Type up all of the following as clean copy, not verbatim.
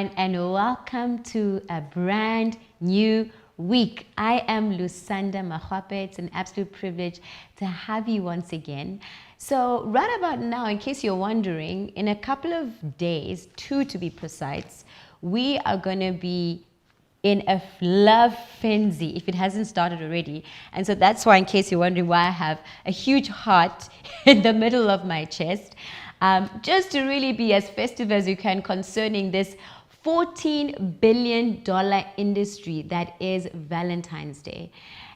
everyone, and welcome to a brand new week. I am Lusanda Mahwape. It's an absolute privilege to have you once again. So right about now, in case you're wondering, in a couple of days, 2 to be precise, we are going to be in a love frenzy, if it hasn't started already. And so that's why, in case you're wondering why I have a huge heart in the middle of my chest, just to really be as festive as you can concerning this $14 billion industry that is Valentine's Day.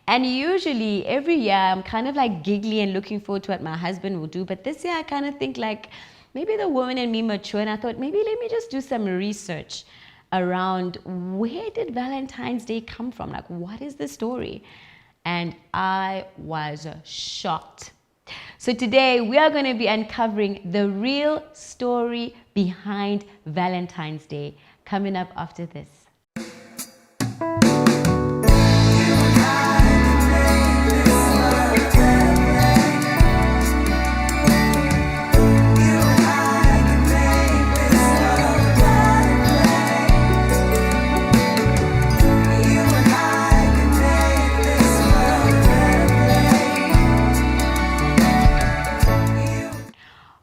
And usually every year I'm kind of like giggly and looking forward to what my husband will do. But this year I kind of think like maybe the woman in me mature, and I thought maybe let me just do some research around where did Valentine's Day come from? Like, what is the story? And I was shocked. So today we are going to be uncovering the real story behind Valentine's Day, coming up after this.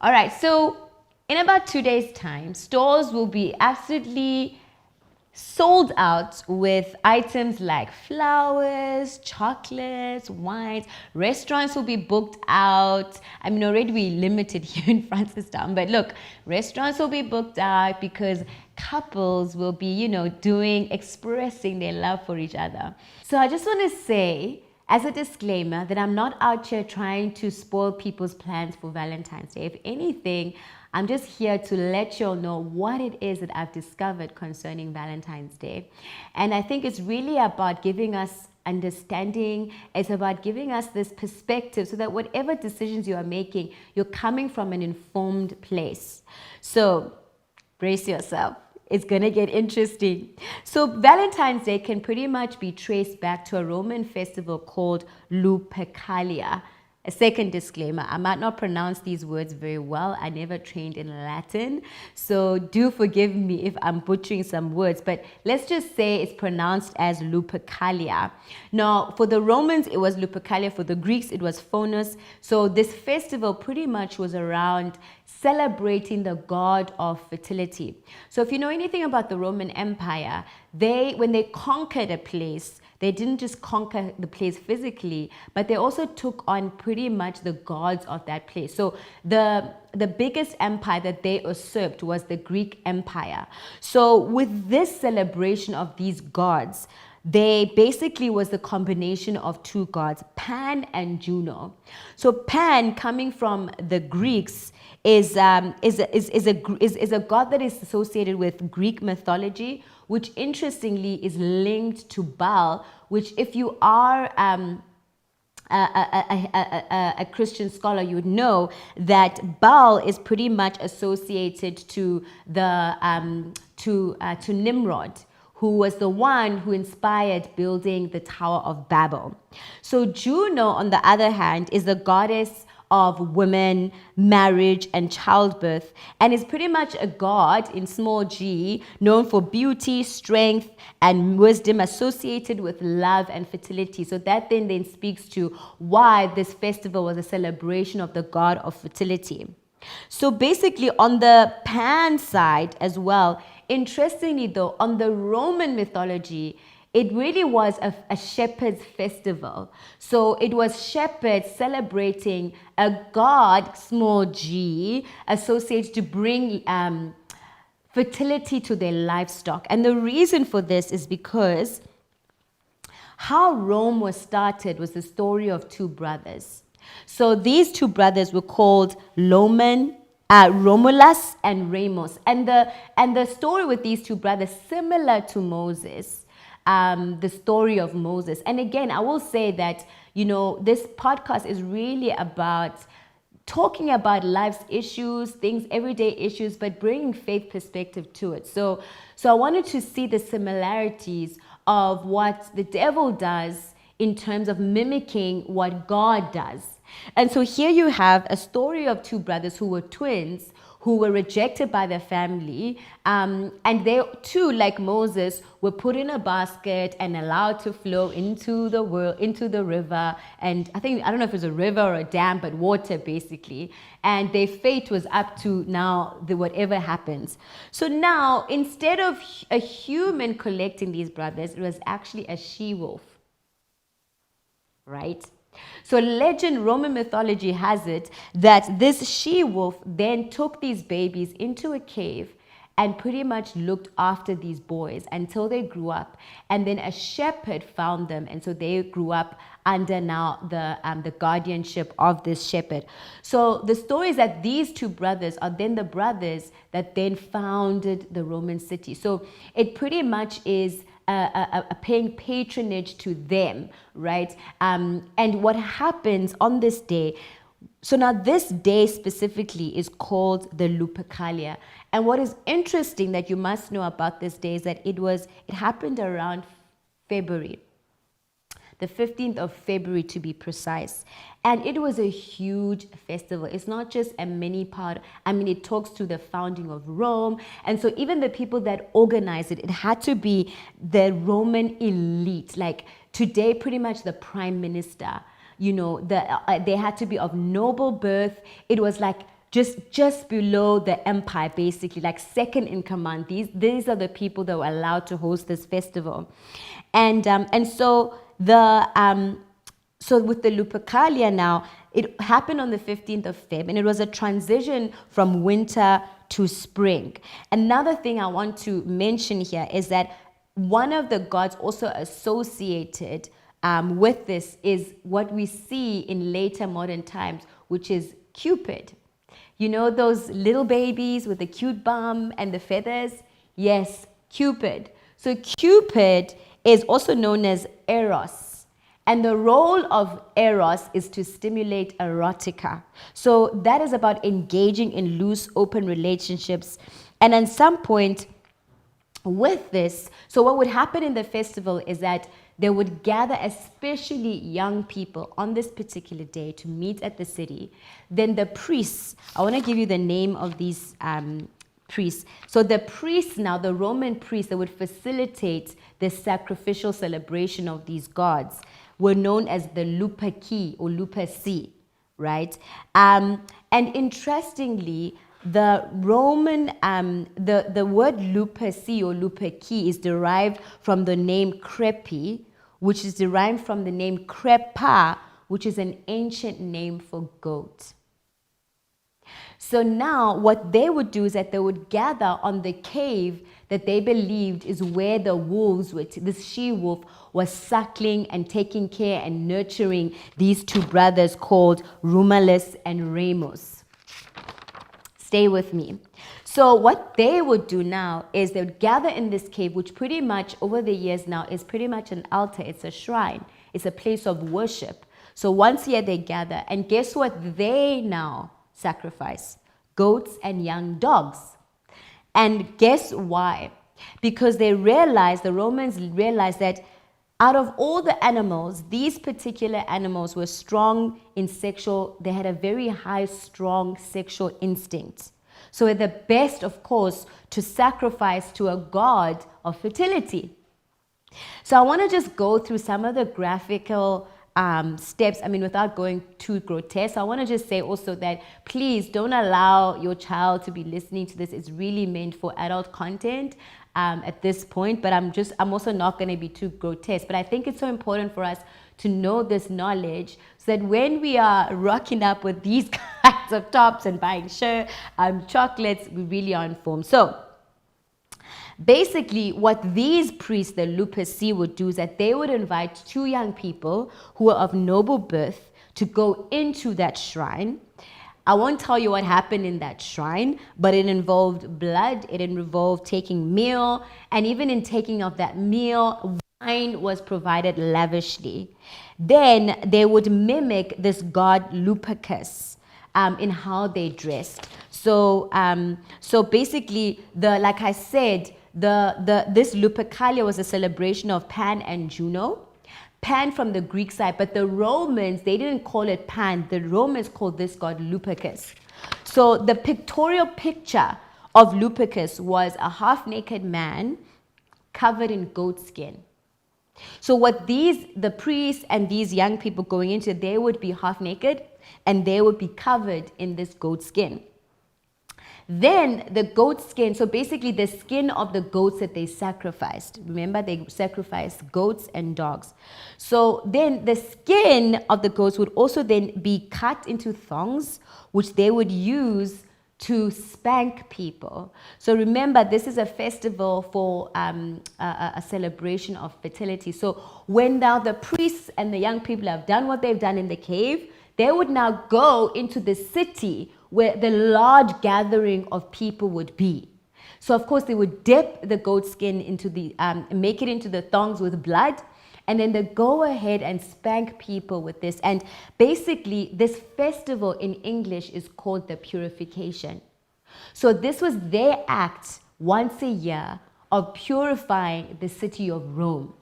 All right, so in about 2 days' time, stores will be absolutely sold out with items like flowers, chocolates, wines. Restaurants will be booked out. I mean, already we're limited here in Francistown, but look, restaurants will be booked out because couples will be, expressing their love for each other. So I just want to say, as a disclaimer, that I'm not out here trying to spoil people's plans for Valentine's Day. If anything, I'm just here to let you all know what it is that I've discovered concerning Valentine's Day. And I think it's really about giving us understanding. It's about giving us this perspective so that whatever decisions you are making, you're coming from an informed place. So brace yourself. It's going to get interesting. So Valentine's Day can pretty much be traced back to a Roman festival called Lupercalia. A second disclaimer, I might not pronounce these words very well. I never trained in Latin, so do forgive me if I'm butchering some words, but let's just say it's pronounced as Lupercalia. Now, for the Romans, it was Lupercalia. For the Greeks, it was Phonos. So this festival pretty much was around celebrating the god of fertility. So if you know anything about the Roman Empire, when they conquered a place, they didn't just conquer the place physically, but they also took on pretty much the gods of that place. So the biggest empire that they usurped was the Greek Empire. So with this celebration of these gods, they basically was the combination of two gods, Pan and Juno. So Pan, coming from the Greeks, is a god that is associated with Greek mythology, which interestingly is linked to Baal, which if you are a Christian scholar, you would know that Baal is pretty much associated to to Nimrod, who was the one who inspired building the Tower of Babel. So Juno, on the other hand, is the goddess of women, marriage, and childbirth, and is pretty much a god in small g, known for beauty, strength, and wisdom associated with love and fertility. So that then speaks to why this festival was a celebration of the god of fertility. So basically, on the Pan side as well, interestingly though, on the Roman mythology, it really was a shepherd's festival. So it was shepherds celebrating a god, small g, associated to bring fertility to their livestock. And the reason for this is because how Rome was started was the story of two brothers. So these two brothers were called Romulus and Remus. And the story with these two brothers, similar to Moses, the story of Moses. And again, I will say that, this podcast is really about talking about life's issues, things, everyday issues, but bringing faith perspective to it. So I wanted to see the similarities of what the devil does in terms of mimicking what God does. And so here you have a story of two brothers who were twins, who were rejected by their family, and they too, like Moses, were put in a basket and allowed to flow into the world, into the river. And I don't know if it was a river or a dam, but water basically. And their fate was up to now whatever happens. So now, instead of a human collecting these brothers, it was actually a she-wolf, right? So legend, Roman mythology has it that this she-wolf then took these babies into a cave and pretty much looked after these boys until they grew up. And then a shepherd found them, and so they grew up under now the guardianship of this shepherd. So the story is that these two brothers are then the brothers that then founded the Roman city. So it pretty much is a paying patronage to them, right? And what happens on this day, so now this day specifically is called the Lupercalia. And what is interesting that you must know about this day is that it happened around February, the 15th of February to be precise. And it was a huge festival. It's not just a mini part. I mean, it talks to the founding of Rome. And so even the people that organized it, it had to be the Roman elite. Like today, pretty much the prime minister, you know, they had to be of noble birth. It was like just below the empire, basically, like second in command. These are the people that were allowed to host this festival. And so so with the Lupercalia now, it happened on the 15th of Feb, and it was a transition from winter to spring. Another thing I want to mention here is that one of the gods also associated with this is what we see in later modern times, which is Cupid. You know those little babies with the cute bum and the feathers? Yes, Cupid. So Cupid is also known as Eros. And the role of Eros is to stimulate erotica. So that is about engaging in loose, open relationships. And at some point with this, so what would happen in the festival is that they would gather, especially young people, on this particular day to meet at the city. Then the priests, I want to give you the name of these priests. So the priests now, the Roman priests that would facilitate the sacrificial celebration of these gods were known as the Luperci or Luperci, right? And interestingly, the Roman, the word Luperci or Luperci is derived from the name Crepi, which is derived from the name Crepa, which is an ancient name for goat. So now what they would do is that they would gather on the cave that they believed is where the wolves, this she-wolf, was suckling and taking care and nurturing these two brothers called Romulus and Remus. Stay with me. So what they would do now is they would gather in this cave, which pretty much over the years now is pretty much an altar. It's a shrine. It's a place of worship. So once a year they gather, and guess what they now sacrifice? Goats and young dogs. And guess why? Because the Romans realized that out of all the animals, these particular animals were strong in they had a very high, strong sexual instinct. So the best, of course, to sacrifice to a god of fertility. So I want to just go through some of the graphical steps, without going too grotesque. I want to just say also that please don't allow your child to be listening to this. It's really meant for adult content at this point, but I'm also not going to be too grotesque. But I think it's so important for us to know this knowledge so that when we are rocking up with these kinds of tops and buying chocolates, we really are informed. So basically, what these priests, the Luperci, would do is that they would invite two young people who were of noble birth to go into that shrine. I won't tell you what happened in that shrine, but it involved blood, it involved taking meal, and even in taking of that meal, wine was provided lavishly. Then they would mimic this god Lupercus in how they dressed. So basically, like I said, this Lupercalia was a celebration of Pan and Juno. Pan from the Greek side, but the Romans, they didn't call it Pan. The Romans called this god Lupercus. So the pictorial picture of Lupercus was a half-naked man covered in goat skin. So what the priests and these young people going into, they would be half naked and they would be covered in this goat skin. Then the goat skin, so basically the skin of the goats that they sacrificed. Remember, they sacrificed goats and dogs. So then the skin of the goats would also then be cut into thongs, which they would use to spank people. So remember, this is a festival for a celebration of fertility. So when now the priests and the young people have done what they've done in the cave, they would now go into the city where the large gathering of people would be. So of course they would dip the goat skin into the, make it into the thongs with blood, and then they go ahead and spank people with this. And basically this festival in English is called the purification. So this was their act once a year of purifying the city of Rome.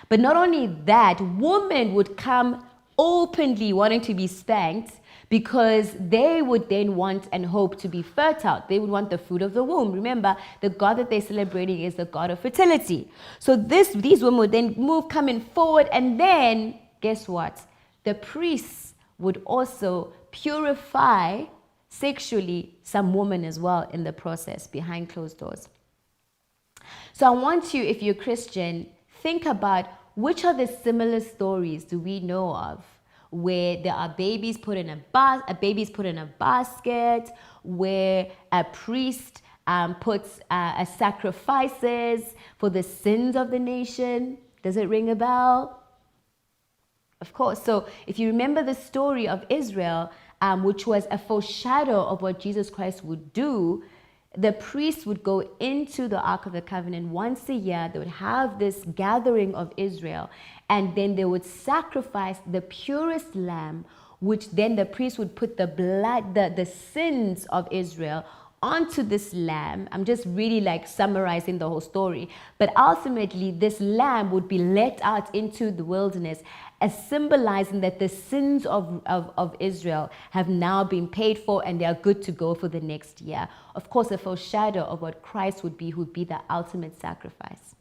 But not only that, women would come openly wanting to be spanked because they would then want and hope to be fertile. They would want the fruit of the womb. Remember, the God that they're celebrating is the God of fertility. So these women would then coming forward, and then guess what? The priests would also purify sexually some women as well in the process behind closed doors. So I want you, if you're a Christian, think about which of the similar stories do we know of where there are babies put in a basket, where a priest puts sacrifices for the sins of the nation. Does it ring a bell? Of course. So if you remember the story of Israel, which was a foreshadow of what Jesus Christ would do, the priests would go into the Ark of the Covenant once a year. They would have this gathering of Israel, and then they would sacrifice the purest lamb, which then the priest would put the blood, the sins of Israel onto this lamb. I'm just really like summarizing the whole story. But ultimately, this lamb would be let out into the wilderness as symbolizing that the sins of Israel have now been paid for and they are good to go for the next year. Of course, a foreshadow of what Christ would be, who would be the ultimate sacrifice.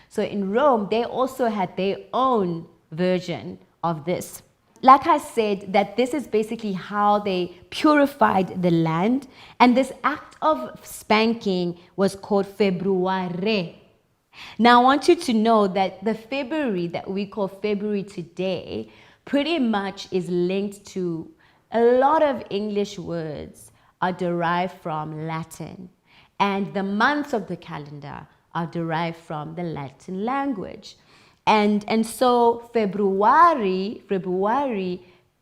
So in Rome, they also had their own version of this. Like I said, that this is basically how they purified the land. And this act of spanking was called Februare. Now, I want you to know that the February that we call February today pretty much is linked to a lot of English words are derived from Latin. And the months of the calendar are derived from the Latin language. And so February,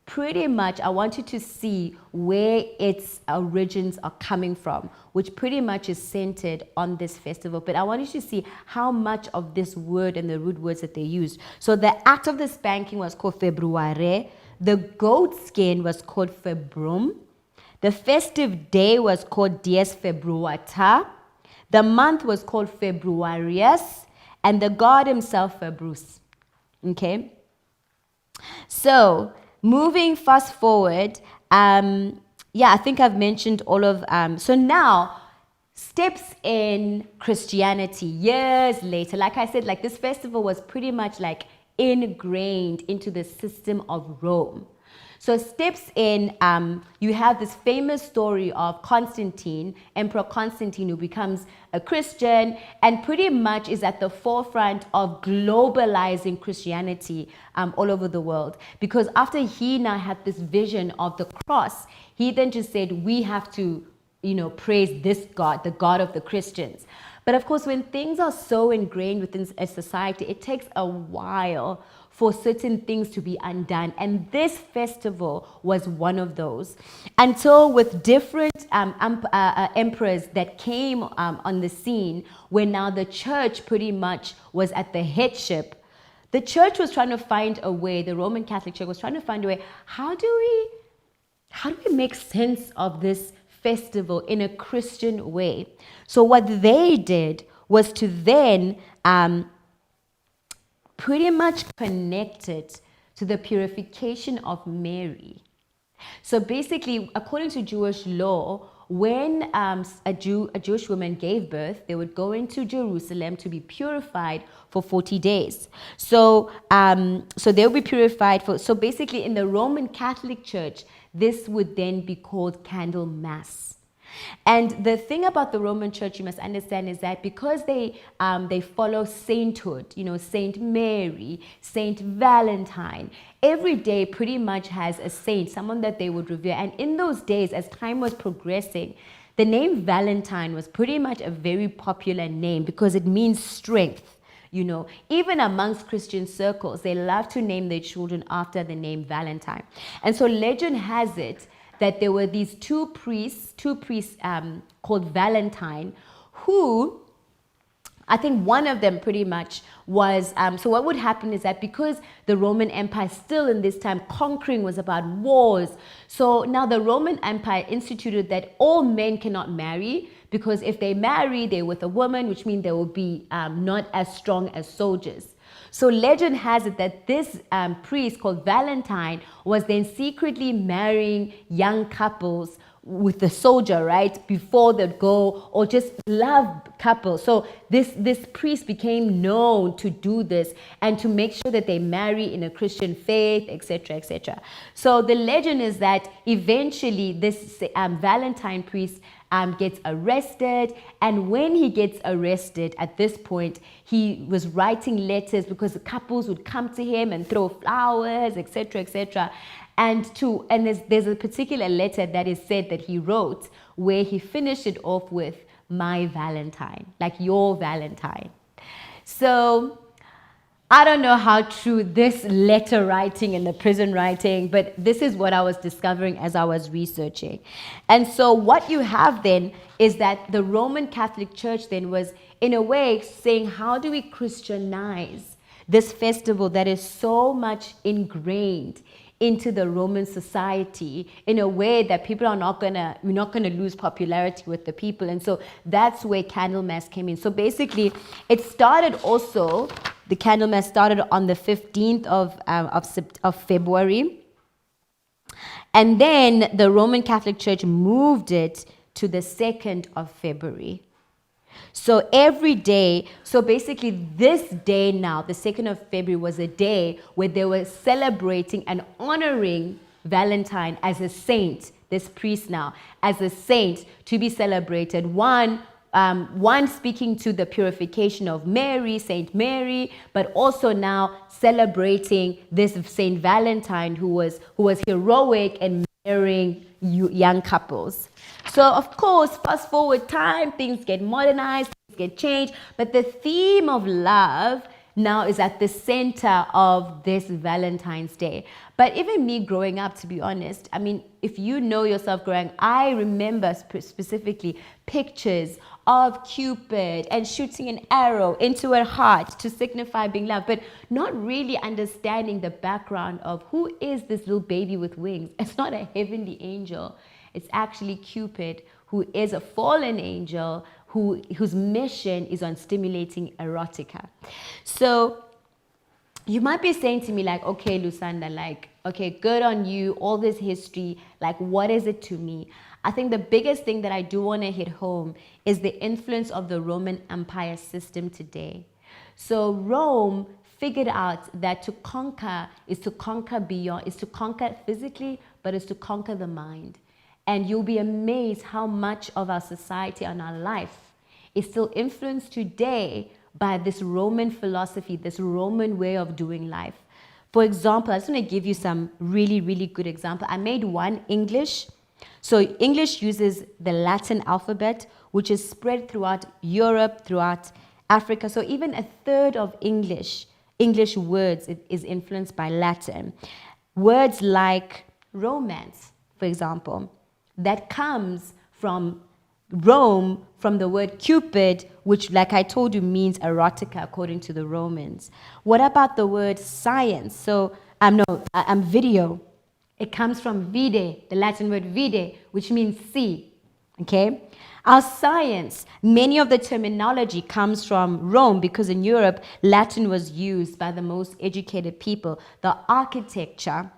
pretty much, I want you to see where its origins are coming from, which pretty much is centered on this festival. But I want you to see how much of this word and the root words that they used. So the act of the spanking was called Februare. The goat skin was called Februm. The festive day was called Dies Februata. The month was called Februarius. And the god himself, Februs. Okay? So, moving fast forward, I think I've mentioned all of, so now, steps in Christianity years later. Like I said, like this festival was pretty much like ingrained into the system of Rome. So steps in, you have this famous story of Constantine, Emperor Constantine, who becomes a Christian and pretty much is at the forefront of globalizing Christianity all over the world. Because after he now had this vision of the cross, he then just said, we have to, praise this God, the God of the Christians. But of course, when things are so ingrained within a society, it takes a while for certain things to be undone. And this festival was one of those. Until with different emperors that came on the scene, where now the church pretty much was at the headship, the church was trying to find a way, the Roman Catholic Church was trying to find a way, how do we make sense of this festival in a Christian way? So what they did was to then pretty much connect it to the purification of Mary. So basically, according to Jewish law, when a Jewish woman gave birth, they would go into Jerusalem to be purified for 40 days. So they would be purified so basically in the Roman Catholic Church, this would then be called candle mass. And the thing about the Roman Church you must understand is that because they follow sainthood, Saint Mary, Saint Valentine, every day pretty much has a saint, someone that they would revere. And in those days, as time was progressing, the name Valentine was pretty much a very popular name because it means strength. Even amongst Christian circles, they love to name their children after the name Valentine. And so legend has it that there were these two priests called Valentine, who, I think one of them pretty much was, so what would happen is that because the Roman Empire still in this time, conquering was about wars. So now the Roman Empire instituted that all men cannot marry, because if they marry, they're with a woman, which means they will be not as strong as soldiers. So legend has it that this priest called Valentine was then secretly marrying young couples with the soldier, right, before they'd go, or just love couples. So this priest became known to do this and to make sure that they marry in a Christian faith, etc., etc. So the legend is that eventually this Valentine priest gets arrested, and when he gets arrested, at this point he was writing letters because the couples would come to him and throw flowers, etc., etc. And there's a particular letter that is said that he wrote where he finished it off with "my Valentine," like your Valentine. So I don't know how true this letter writing and the prison writing, but this is what I was discovering as I was researching. And so what you have then is that the Roman Catholic Church then was, in a way, saying, how do we Christianize this festival that is so much ingrained into the Roman society in a way that people are we're not gonna lose popularity with the people. And so that's where Candlemas came in. So basically, it started also, the Candlemas started on the 15th of February. And then the Roman Catholic Church moved it to the 2nd of February. So every day, so basically this day now, the 2nd of February, was a day where they were celebrating and honoring Valentine as a saint, this priest now, as a saint to be celebrated. One speaking to the purification of Mary, Saint Mary, but also now celebrating this Saint Valentine who was heroic and marrying young couples. So of course, fast forward time, things get modernized, things get changed, but the theme of love now is at the center of this Valentine's Day. But even me growing up, to be honest, I mean, if you know yourself growing, I remember specifically pictures of Cupid and shooting an arrow into her heart to signify being loved, but not really understanding the background of who is this little baby with wings. It's not a heavenly angel. It's actually Cupid, who is a fallen angel whose mission is on stimulating erotica. So you might be saying to me like, okay, Lusanda, like, okay, good on you, all this history, like what is it to me? I think the biggest thing that I do want to hit home is the influence of the Roman Empire system today. So Rome figured out that to conquer is to conquer beyond, is to conquer physically, but is to conquer the mind. And you'll be amazed how much of our society and our life is still influenced today by this Roman philosophy, this Roman way of doing life. For example, I just want to give you some really, really good example. I made one English. So English uses the Latin alphabet, which is spread throughout Europe, throughout Africa. So even a third of English words is influenced by Latin. Words like romance, for example, that comes from Rome, from the word Cupid, which, like I told you, means erotica according to the Romans. What about the word science? So, video. It comes from vide, the Latin word vide, which means see, okay? Our science, many of the terminology comes from Rome because in Europe, Latin was used by the most educated people. The architecture,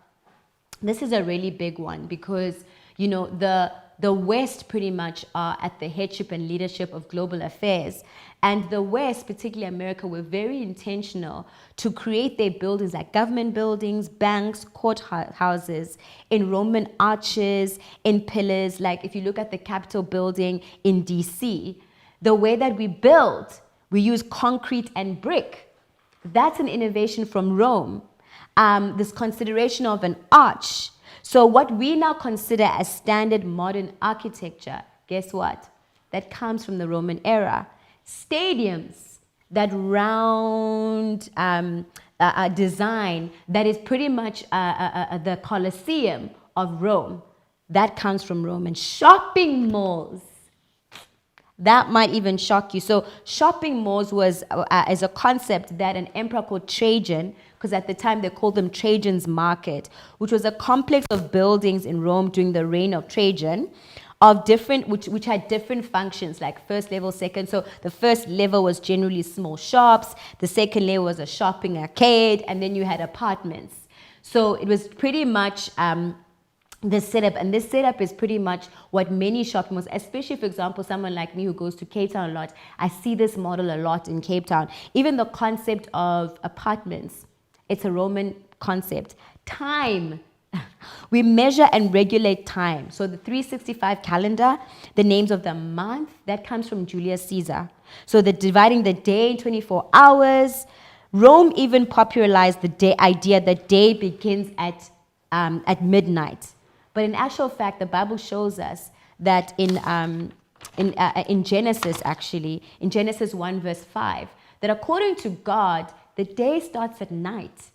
this is a really big one because, you know, the the West pretty much are at the headship and leadership of global affairs. And the West, particularly America, were very intentional to create their buildings like government buildings, banks, courthouses, in Roman arches, in pillars. Like if you look at the Capitol building in DC, the way that we build, we use concrete and brick. That's an innovation from Rome. This consideration of an arch. So what we now consider as standard modern architecture, guess what? That comes from the Roman era. Stadiums, that round design that is pretty much the Colosseum of Rome, that comes from Rome. And shopping malls, that might even shock you. So shopping malls was as a concept that an emperor called Trajan, because at the time they called them Trajan's Market, which was a complex of buildings in Rome during the reign of Trajan, of different, which had different functions, like first level, second. So the first level was generally small shops, the second level was a shopping arcade, and then you had apartments. So it was pretty much this setup, and this setup is pretty much what many shopping malls, especially for example someone like me who goes to Cape Town a lot, I see this model a lot in Cape Town. Even the concept of apartments, it's a Roman concept. Time, we measure and regulate time. So the 365 calendar, the names of the month, that comes from Julius Caesar. So the dividing the day in 24 hours. Rome even popularized the idea that day begins at midnight. But in actual fact, the Bible shows us that in Genesis, actually, in Genesis 1 verse 5, that according to God, the day starts at night.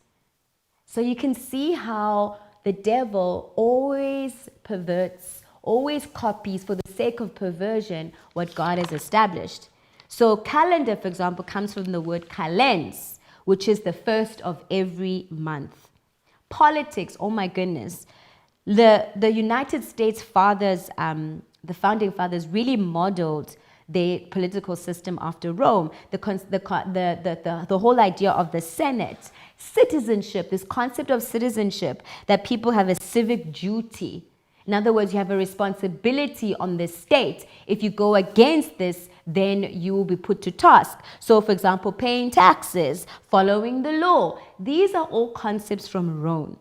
So you can see how the devil always perverts, always copies for the sake of perversion what God has established. So calendar, for example, comes from the word kalends, which is the first of every month. Politics, oh my goodness. The United States fathers, the founding fathers really modeled their political system after Rome. The whole idea of the Senate, citizenship, this concept of citizenship, that people have a civic duty. In other words, you have a responsibility on the state. If you go against this, then you will be put to task. So, for example, paying taxes, following the law. These are all concepts from Rome.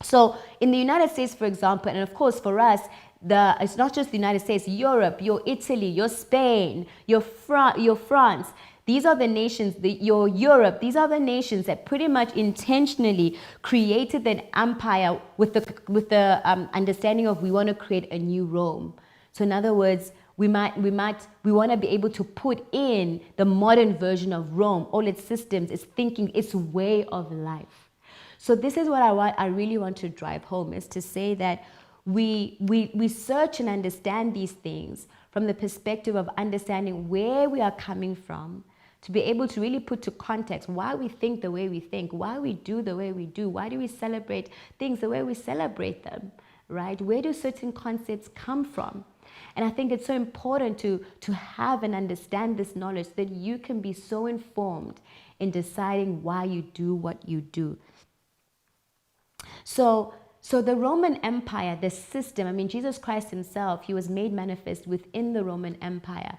So in the United States, for example, and of course for us, it's not just the United States, Europe, your Italy, your Spain, your France. These are the nations, your Europe, these are the nations that pretty much intentionally created an empire with the understanding of we want to create a new Rome. So in other words, we want to be able to put in the modern version of Rome, all its systems, its thinking, its way of life. So this is what I really want to drive home, is to say that we search and understand these things from the perspective of understanding where we are coming from, to be able to really put to context why we think the way we think, why we do the way we do, why do we celebrate things the way we celebrate them, right? Where do certain concepts come from? And I think it's so important to have and understand this knowledge, that you can be so informed in deciding why you do what you do. So the Roman Empire, the system, I mean, Jesus Christ himself, he was made manifest within the Roman Empire.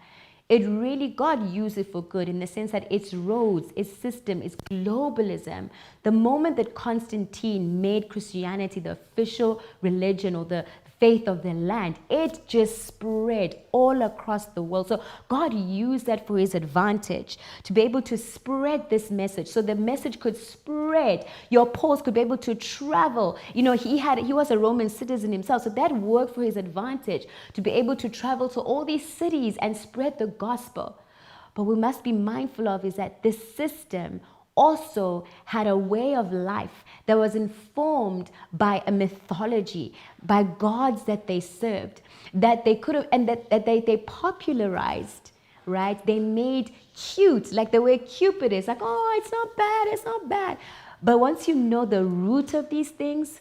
It really, God used it for good in the sense that its roads, its system, its globalism. The moment that Constantine made Christianity the official religion or the faith of the land, it just spread all across the world. So God used that for his advantage, to be able to spread this message, so the message could spread. Your Pauls could be able to travel. You know, he was a Roman citizen himself, so that worked for his advantage, to be able to travel to all these cities and spread the gospel. But we must be mindful of is that this system also had a way of life that was informed by a mythology, by gods that they served, that they could have, and that they popularized, right? They made cute, like the way Cupid is, like, oh, it's not bad, it's not bad. But once you know the root of these things,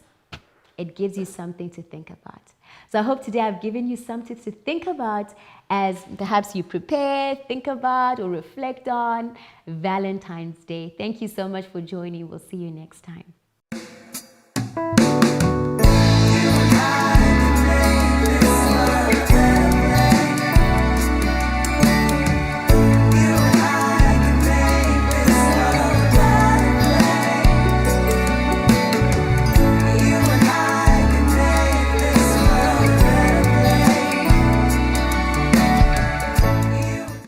it gives you something to think about. So I hope today I've given you something to think about as perhaps you prepare, think about, or reflect on Valentine's Day. Thank you so much for joining. We'll see you next time.